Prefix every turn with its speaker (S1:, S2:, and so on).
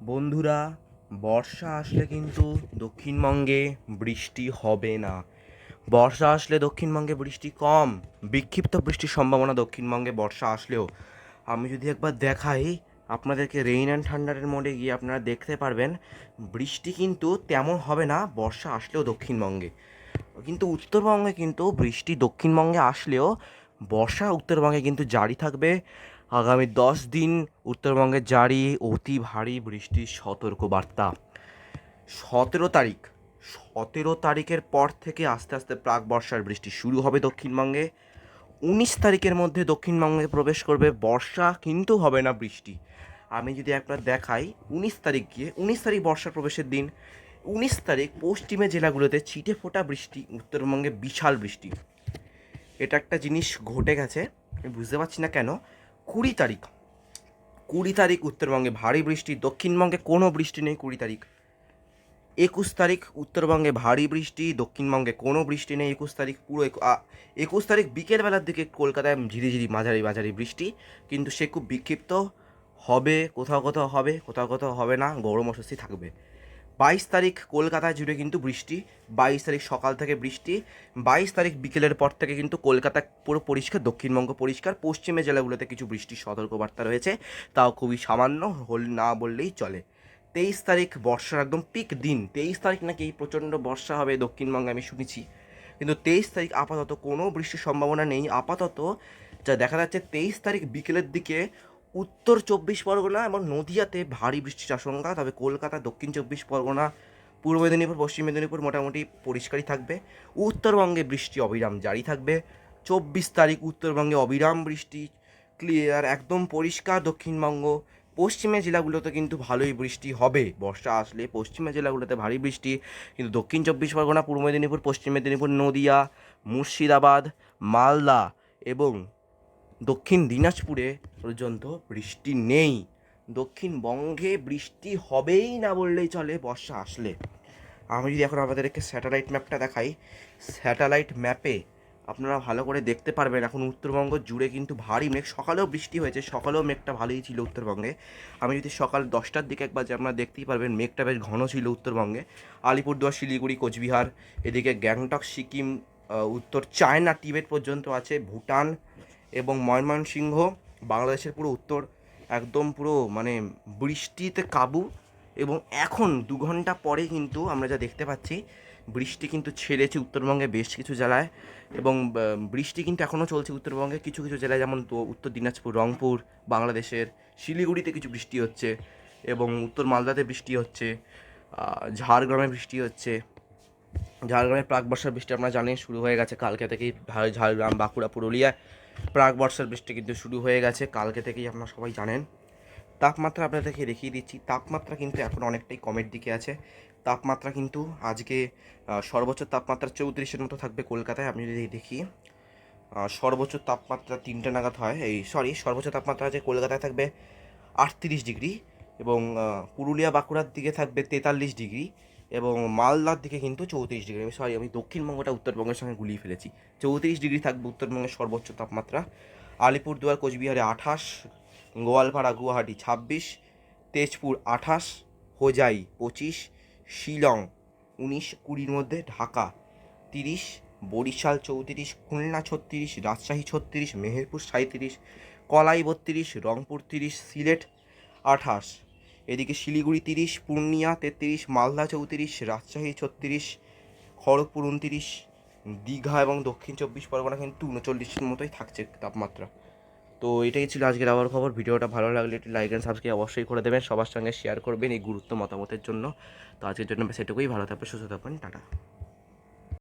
S1: বন্ধুরা, বর্ষা আসলে কিন্তু দক্ষিণবঙ্গে বৃষ্টি হবে না। বর্ষা আসলে দক্ষিণবঙ্গে বৃষ্টি কম, বিক্ষিপ্ত বৃষ্টির সম্ভাবনা দক্ষিণবঙ্গে বর্ষা আসলেও। আমি যদি একবার দেখাই আপনাদেরকে, রেইন অ্যান্ড থান্ডারের মোডে গিয়ে আপনারা দেখতে পারবেন বৃষ্টি কিন্তু তেমন হবে না বর্ষা আসলেও দক্ষিণবঙ্গে। কিন্তু উত্তরবঙ্গে কিন্তু বৃষ্টি দক্ষিণবঙ্গে আসলেও বর্ষা উত্তরবঙ্গে কিন্তু জারি থাকবে। আগামী 10 দিন উত্তরবঙ্গে জারি অতি ভারী বৃষ্টির সতর্কবার্তা। 17 তারিখ, 17 তারিখের পর থেকে আস্তে আস্তে প্রাক বর্ষার বৃষ্টি শুরু হবে দক্ষিণবঙ্গে। 19 তারিখের মধ্যে দক্ষিণবঙ্গে প্রবেশ করবে বর্ষা, কিন্তু হবে না বৃষ্টি। আমি যদি একবার দেখাই 19 তারিখ গিয়ে, 19 তারিখ বর্ষার প্রবেশের দিন। 19 তারিখ পশ্চিমে জেলাগুলোতে ছিটে ফোটা বৃষ্টি, উত্তরবঙ্গে বিশাল বৃষ্টি। এটা একটা জিনিস ঘটে গেছে, আমি বুঝতে পারছি না কেন। 20 তারিখ, 20 তারিখ উত্তরবঙ্গে ভারী বৃষ্টি, দক্ষিণবঙ্গে কোনো বৃষ্টি নেই 20 তারিখ। 21 তারিখ উত্তরবঙ্গে ভারী বৃষ্টি, দক্ষিণবঙ্গে কোনো বৃষ্টি নেই 21 তারিখ। পুরো 21 তারিখ বিকেলবেলার দিকে কলকাতায় ঝিরিঝিরি মাঝারি মাঝারি বৃষ্টি, কিন্তু সে খুব বিক্ষিপ্ত হবে, কোথাও কোথাও হবে, কোথাও কোথাও হবে না, গরম অস্বস্তি থাকবে। 22 তারিখ কলকাতায় জুড়ে কিন্তু বৃষ্টি, 22 তারিখ সকাল থেকে বৃষ্টি। 22 তারিখ বিকেলের পর থেকে কিন্তু কলকাতা পুরো পরিষ্কার, দক্ষিণবঙ্গ পরিষ্কার। পশ্চিমে জেলাগুলোতে কিছু বৃষ্টির সতর্কবার্তা রয়েছে, তাও খুবই সামান্য, না বললেই চলে। 23 তারিখ বর্ষার একদম পিক দিন। 23 তারিখ নাকি প্রচণ্ড বর্ষা হবে দক্ষিণবঙ্গে, আমি শুনেছি। কিন্তু 23 তারিখ আপাতত কোনো বৃষ্টির সম্ভাবনা নেই। আপাতত যা দেখা যাচ্ছে 23 তারিখ বিকেলের দিকে উত্তর 24 পরগনা এবং নদিয়াতে ভারী বৃষ্টির আশঙ্কা। তবে কলকাতা, দক্ষিণ 24 পরগনা, পূর্ব মেদিনীপুর, পশ্চিম মেদিনীপুর মোটামুটি পরিষ্কারই থাকবে। উত্তরবঙ্গে বৃষ্টি অবিরাম জারি থাকবে। 24 তারিখ উত্তরবঙ্গে অবিরাম বৃষ্টি, ক্লিয়ার, একদম পরিষ্কার দক্ষিণবঙ্গ। পশ্চিমের জেলাগুলোতে কিন্তু ভালোই বৃষ্টি হবে বর্ষা আসলে। পশ্চিমের জেলাগুলোতে ভারী বৃষ্টি, কিন্তু দক্ষিণ 24 পরগনা, পূর্ব মেদিনীপুর, পশ্চিম মেদিনীপুর, নদিয়া, মুর্শিদাবাদ, মালদা এবং দক্ষিণ দিনাজপুরে পর্যন্ত বৃষ্টি নেই। দক্ষিণবঙ্গে বৃষ্টি হবেই না বললেই চলে বর্ষা আসলে। আমি যদি এখন আপনাদেরকে স্যাটেলাইট ম্যাপটা দেখাই, স্যাটেলাইট ম্যাপে আপনারা ভালো করে দেখতে পারবেন এখন উত্তরবঙ্গ জুড়ে কিন্তু ভারী মেঘ। সকালেও বৃষ্টি হয়েছে, সকালেও মেঘটা ভালোই ছিল উত্তরবঙ্গে। আমি যদি সকাল 10টার দিকে একবার যে আপনারা দেখতেই পারবেন মেঘটা বেশ ঘন ছিল উত্তরবঙ্গে। আলিপুরদুয়ার, শিলিগুড়ি, কোচবিহার, এদিকে গ্যাংটক, সিকিম, উত্তর চায়না, টিবেট পর্যন্ত আছে, ভুটান এবং ময়মনসিংহ, বাংলাদেশের পুরো উত্তর একদম পুরো মানে বৃষ্টিতে কাবু। এবং এখন 2 ঘন্টা পরে কিন্তু আমরা যা দেখতে পাচ্ছি, বৃষ্টি কিন্তু ছেড়েছে উত্তরবঙ্গে বেশ কিছু জেলায়। এবং বৃষ্টি কিন্তু এখনও চলছে উত্তরবঙ্গে কিছু কিছু জেলায়, যেমন তো উত্তর দিনাজপুর, রংপুর, বাংলাদেশের শিলিগুড়িতে কিছু বৃষ্টি হচ্ছে, এবং উত্তর মালদাতে বৃষ্টি হচ্ছে, ঝাড়গ্রামে বৃষ্টি হচ্ছে। ঝাড়গ্রামে প্রাক বর্ষার বৃষ্টি আপনারা জানেন শুরু হয়ে গেছে কালকে থেকেই। ঝাড়গ্রাম, বাঁকুড়া, পুরুলিয়ায় প্রাক বর্ষার বৃষ্টি কিন্তু শুরু হয়ে গেছে কালকে থেকেই, আপনারা সবাই জানেন। তাপমাত্রা আপনাদেরকে দেখিয়ে দিচ্ছি, তাপমাত্রা কিন্তু এখন অনেকটাই কমের দিকে আছে। তাপমাত্রা কিন্তু আজকে সর্বোচ্চ তাপমাত্রা 34-এর মতো থাকবে কলকাতায়। আমি যদি দেখি সর্বোচ্চ তাপমাত্রা 3টে নাগাদ হয়, সর্বোচ্চ তাপমাত্রা আছে কলকাতায় থাকবে 38 ডিগ্রি, এবং পুরুলিয়া বাঁকুড়ার দিকে থাকবে 43 ডিগ্রি, এবং মালদার দিকে কিন্তু 34 ডিগ্রি। আমি দক্ষিণবঙ্গটা উত্তরবঙ্গের সঙ্গে গুলিয়ে ফেলেছি। 34 ডিগ্রি থাকবে উত্তরবঙ্গের সর্বোচ্চ তাপমাত্রা। আলিপুরদুয়ার, কোচবিহারে 28, গোয়ালপাড়া, গুয়াহাটি 26, তেজপুর 28, হোজাই 25, শিলং 19-20-র মধ্যে, ঢাকা 30, বরিশাল 34, খুলনা 36, রাজশাহী 36, মেহেরপুর 37, কলাই 32, রংপুর 30, সিলেট 28, এদিকে শিলিগুড়ি 30, পূর্ণিয়া 33, মালদা 34, রাজশাহী 36, খড়গপুর 29, দীঘা এবং দক্ষিণ 24 পরগনা কিন্তু 39-এর মতোই থাকছে তাপমাত্রা। তো এটাই ছিল আজকের আবার খবর। ভিডিওটা ভালো লাগলে একটি লাইক অ্যান্ড সাবস্ক্রাইব অবশ্যই করে দেবেন, সবার সঙ্গে শেয়ার করবেন এই গুরুত্ব মতামতের জন্য। তো আজকের জন্য বেশ এটুকুই, ভালো থাকবেন, সুস্থ থাকবেন, টাটা।